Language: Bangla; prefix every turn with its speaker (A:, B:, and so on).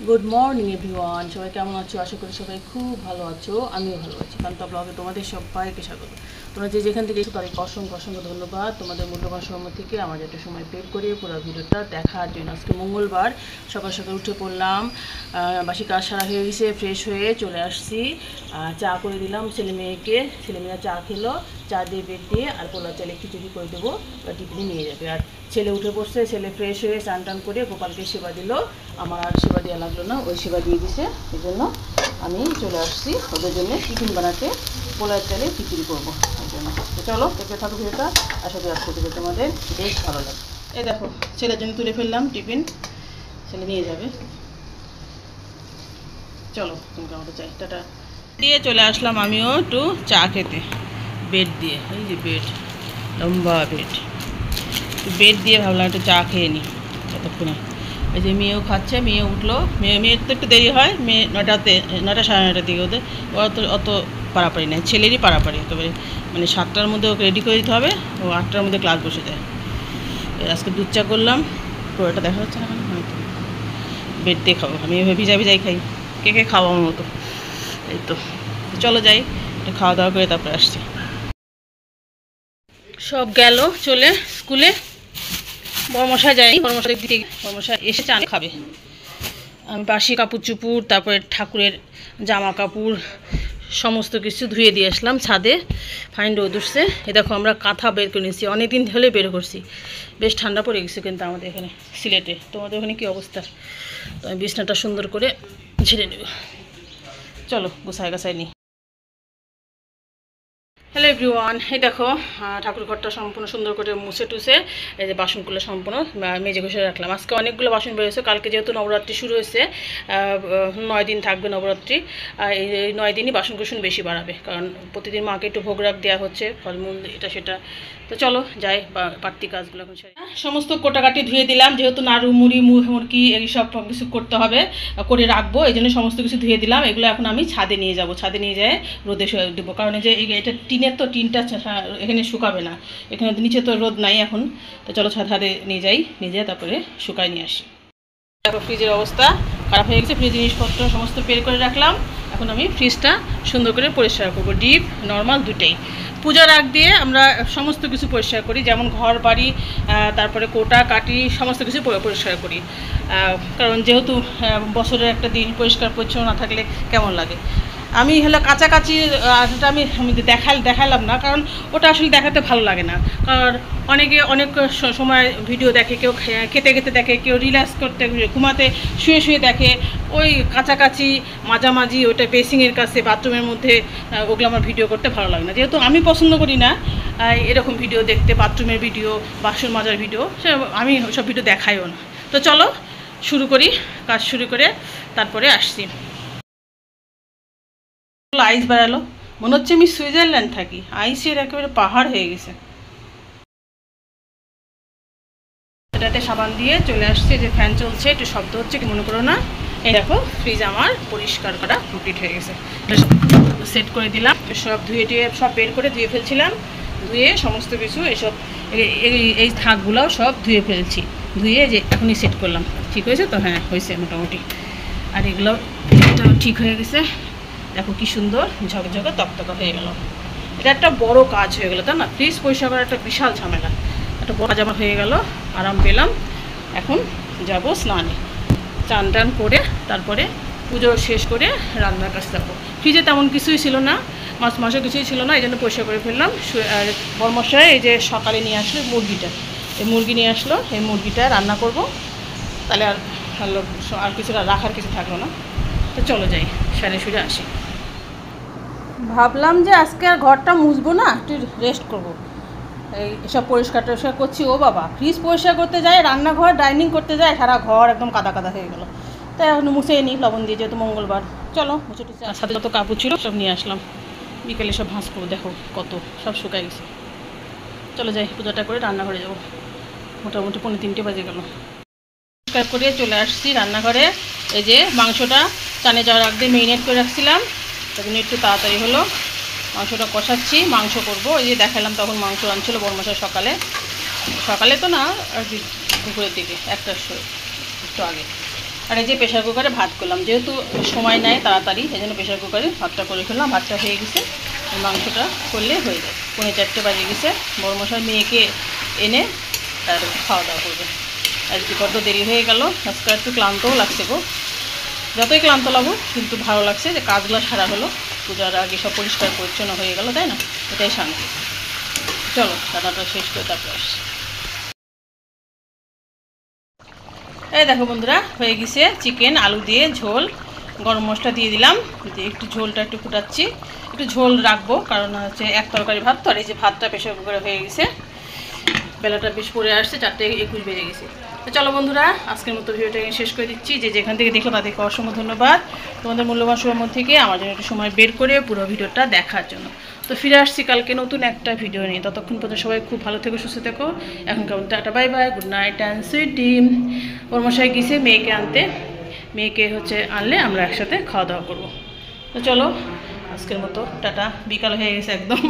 A: গুড মর্নিং এভরিওয়ান, সবাই কেমন আছো? আশা করি সবাই খুব ভালো আছো। আমিও ভালো আছি। কান্তা ব্লগে তোমাদের সবাইকে স্বাগত। তোমরা যেখান থেকে এসো তাদেরকে অসংখ্য অসংখ্য ধন্যবাদ। তোমাদের মূল্যবান সময় থেকে আমাদের একটা সময় বের করে পুরো ভিডিওটা দেখার জন্য। আজকে মঙ্গলবার সকাল সকাল উঠে পড়লাম, বাসি কাজ সারা হয়ে গেছে, ফ্রেশ হয়ে চলে আসছি। চা করে দিলাম ছেলেমেয়েকে, ছেলেমেয়েরা চা খেলো, চা দিয়ে বেড দিয়ে আর পোলা চালে খিচুড়ি করে দেবো, টিফিনে নিয়ে যাবে। আর ছেলে উঠে বসছে, ছেলে ফ্রেশ হয়ে স্নান টান করে গোপালকে সেবা দিল। আমার আর সেবা দেওয়া লাগলো না, ওই সেবা দিয়ে দিছে। এই জন্য আমি চলে আসছি ওদের জন্য টিফিন বানাতে, পোলার চালে খিচুড়ি করবো ওই জন্য। তো চলো দেখে থাকো ভিডিওটা, আশা করি আজকে থেকে তোমাদের বেশ ভালো লাগে। এই দেখো ছেলের জন্য তুলে ফেললাম টিফিন, ছেলে নিয়ে যাবে। চলো তোমাকে আমাদের চাই টাটা দিয়ে চলে আসলাম আমিও একটু চা খেতে, বেড দিয়ে। এই যে বেড, লম্বা বেড, বেড দিয়ে ভাবলাম একটু চা খেয়ে নিই ততক্ষণে। এই যে মেয়েও খাচ্ছে, মেয়ে উঠলো, মেয়ের তো একটু দেরি হয়, মেয়ে 9টাতে, 9টা সাড়ে 9টার দিকে। ওদের ওরা তো অত পাড়াপাড়ি নেই, ছেলেরই পাড়াপাড়ি একেবারে, মানে 7টার মধ্যে ওকে রেডি করে দিতে হবে, ও 8টার মধ্যে ক্লাস বসে যায়। আজকে দুধ চা করলাম, পুরোটা দেখা যাচ্ছে না, বেড দিয়ে খাবো। আমি এভাবে ভিজাই ভিজাই খাই, কে কে খাওয়া আমার মতো। এই তো চলো যাই, একটু খাওয়া দাওয়া করে তারপরে আসছি। সব গেল চলে স্কুলে, বড়মশাই যায়নি, বড়মশাই দিকে, বড়মশাই এসে চা খাবে। আমি বাসি কাপড় চুপুর, তারপরে ঠাকুরের জামা কাপড় সমস্ত কিছু ধুয়ে দিয়ে আসলাম ছাদে। ফাইন রোদ উঠছে। এ দেখো আমরা কাঁথা বের করে নিয়েছি, অনেকদিন হলে বের করছি। বেশ ঠান্ডা পড়ে গেছে কিন্তু আমাদের এখানে সিলেটে। তোমাদের ওখানে কী অবস্থা? তো আমি বিছনাটা সুন্দর করে ঝেড়ে নেব। চলো গোছায় গাছায় নিই। হ্যালো এভরিওয়ান, এই দেখো ঠাকুর ঘরটা সম্পূর্ণ সুন্দর করে মুছে টুছে, এই যে বাসনগুলো সম্পূর্ণ মেজে ঘষে রাখলাম। আজকে অনেকগুলো বাসন বেরোয়েছে, কালকে যেহেতু নবরাত্রি শুরু হয়েছে, 9 দিন থাকবে নবরাত্রি। এই 9 দিনই বাসন কুসন বেশি বাড়াবে, কারণ প্রতিদিন মাকে একটু ভোগ রাখ দেওয়া হচ্ছে, ফলমূল এটা সেটা। তো চলো যাই, বাড়তি কাজগুলো এখন সমস্ত কোটাকাটি ধুয়ে দিলাম, যেহেতু নাড়ু মুড়ি মুরগি এইসব কিছু করতে হবে, করে রাখবো, এই জন্য সমস্ত কিছু ধুয়ে দিলাম। এগুলো এখন আমি ছাদে নিয়ে যাব, ছাদে নিয়ে যেয়ে রোদে দেবো, কারণ এই যে এটা টিনের তো, টিনটা এখানে শুকাবে না, এখানে নিচে তো রোদ নাই এখন। তো চলো ছাদে নিয়ে যাই, নিয়ে যেয়ে তারপরে শুকায় নিয়ে আসি। দেখো ফ্রিজের অবস্থা খারাপ হয়ে গেছে, ফ্রিজের জিনিসপত্র সমস্ত বের করে রাখলাম। এখন আমি ফ্রিজটা সুন্দর করে পরিষ্কার করবো, ডিপ নর্মাল দুটেই। পূজার আগ দিয়ে আমরা সমস্ত কিছু পরিষ্কার করি, যেমন ঘর বাড়ি, তারপরে কোটা কাটি সমস্ত কিছু পরিষ্কার করি, কারণ যেহেতু বছরের একটা দিন পরিষ্কার পরিচ্ছন্ন না থাকলে কেমন লাগে। আমি হলো কাছাকাছি, আমি দেখালাম না, কারণ ওটা আসলে দেখাতে ভালো লাগে না। কারণ অনেকে অনেক সময় ভিডিও দেখে, কেউ খেতে খেতে দেখে, কেউ রিল্যাক্স করতে ঘুমাতে শুয়ে শুয়ে দেখে। ওই কাছাকাছি মাঝামাঝি ওটা বেসিংয়ের কাছে বাথরুমের মধ্যে, ওগুলো আমার ভিডিও করতে ভালো লাগে না। যেহেতু আমি পছন্দ করি না এরকম ভিডিও দেখতে, বাথরুমের ভিডিও, বাসন মাজার ভিডিও, আমি সব ভিডিও দেখাইও না। তো চলো শুরু করি, কাজ শুরু করে তারপরে আসছি। আইস বাড়ালো, মনে হচ্ছে আমি সুইজারল্যান্ড থাকি, আইসের একেবারে পাহাড় হয়ে গেছে। এটাতে সাবান দিয়ে চলে আসছে, যে ফ্যান চলছে, একটু শব্দ হচ্ছে, কি মনে করো না। এই দেখো ফ্রিজ আমার পরিষ্কার করা কমপ্লিট হয়ে গেছে, সেট করে দিলাম। সব ধুয়ে টুয়ে সব বের করে ধুয়ে ফেলছিলাম, ধুয়ে সমস্ত কিছু এসব এই থাকগুলোও সব ধুয়ে ফেলছি, ধুয়ে যে এখনই সেট করলাম। ঠিক হয়েছে তো? হ্যাঁ হয়েছে মোটামুটি। আর এগুলো ঠিক হয়ে গেছে, দেখো কি সুন্দর ঝকঝকে তকতকা হয়ে গেল। এটা একটা বড় কাজ হয়ে গেলো, তাই না? ফ্রিজ পরিষ্কার করা একটা বিশাল ঝামেলা, একটা বড় জামা হয়ে গেল, আরাম পেলাম। এখন যাব স্নানে, চান টান করে তারপরে পুজো শেষ করে রান্নার কাছে যাবো। ফ্রিজে তেমন কিছুই ছিল না, মাছ কিছুই ছিল না, এই জন্য পরিষ্কার করে ফেললাম। আর বড়মশাই এই যে সকালে নিয়ে আসলো মুরগিটা, এই মুরগি নিয়ে আসলো, এই মুরগিটা রান্না করব, তাহলে আর কিছু রাখার কিছু থাকলো না। তো চলো যাই, সেরে সুরে আসি। ভাবলাম যে আজকে আর ঘরটা মুছবো না, একটু রেস্ট করবো। এইসব পরিষ্কার টরিষ্কার করছি, ও বাবা ফ্রিজ পরিষ্কার করতে যায়, রান্নাঘর ডাইনিং করতে যায়, সারা ঘর একদম কাদা কাদা হয়ে গেলো। তাই এখন মুছেই নিই লবণ দিয়ে, যেহেতু মঙ্গলবার। চলো মুছে টুছে, সাথে যত কাপড় ছিল সব নিয়ে আসলাম, বিকেলে সব ভাঁজ করবো। দেখো কত সব শুকাই গেছে। চলো যাই, পূজাটা করে রান্নাঘরে যাবো। মোটামুটি 2:45 বাজে গেল। পরিষ্কার করে চলে আসছি রান্নাঘরে। এই যে মাংসটা চানে যাওয়ার আগে মেরিনেট করে রাখছিলাম, তখন একটু তাড়াতাড়ি হলো। মাংসটা কষাচ্ছি, মাংস করব। এই যে দেখালাম তখন মাংস আনছিল বড়মশাই সকালে, সকালে তো না আর কি, দুপুরের দিকে, 1টার সময় একটু আগে। আর এই যে প্রেশার কুকারে ভাত করলাম, যেহেতু সময় নেয় তাড়াতাড়ি, এই জন্য প্রেশার কুকারে ভাতটা করে ফেললাম। ভাতটা হয়ে গেছে, মাংসটা করলে হয়ে যায়। 3:45 বাজে গেছে, বড় মশাই মেয়েকে এনে তার খাওয়া দাওয়া করবে। আর কি বড্ড দেরি হয়ে গেল, আজকে একটু ক্লান্তও লাগছে গো। যতই ক্লান্ত লাগুক কিন্তু ভালো লাগছে যে কাজগুলো সারা হলো, পূজার আগে সব পরিষ্কার পরিচ্ছন্ন হয়ে গেল, তাই না? এটাই শান্তি। চলো রান্নাটা শেষ করে তারপর আসছি। এই দেখো বন্ধুরা, হয়ে গেছে চিকেন আলু দিয়ে ঝোল। গরম মশলা দিয়ে দিলাম, দিয়ে একটু ঝোলটা একটু ফুটাচ্ছি। একটু ঝোল রাখবো কারণ হচ্ছে এক তরকারি ভাত তো। আর এই যে ভাতটা প্রেশার কুকারে হয়ে গেছে, বেলাটা বেশ পড়ে আসছে, 4:21 বেজে গেছে। তো চলো বন্ধুরা, আজকের মতো ভিডিওটা শেষ করে দিচ্ছি। যে যেখান থেকে দেখলো তাদেরকে অসংখ্য ধন্যবাদ তোমাদের মূল্যবান সময় থেকে আমার জন্য একটু সময় বের করে পুরো ভিডিওটা দেখার জন্য। তো ফিরে আসছি কালকে নতুন একটা ভিডিও নিয়ে। ততক্ষণ পর্যন্ত সবাই খুব ভালো থেকো, সুস্থ থেকো। এখন কেমন tata, bye bye, good night and sweet dream. ওর মশাই গেছে মেয়েকে আনতে, মেয়েকে আনলে আমরা একসাথে খাওয়া দাওয়া করবো। তো চলো আজকের মতো টাটা, বিকাল হয়ে গেছে একদম।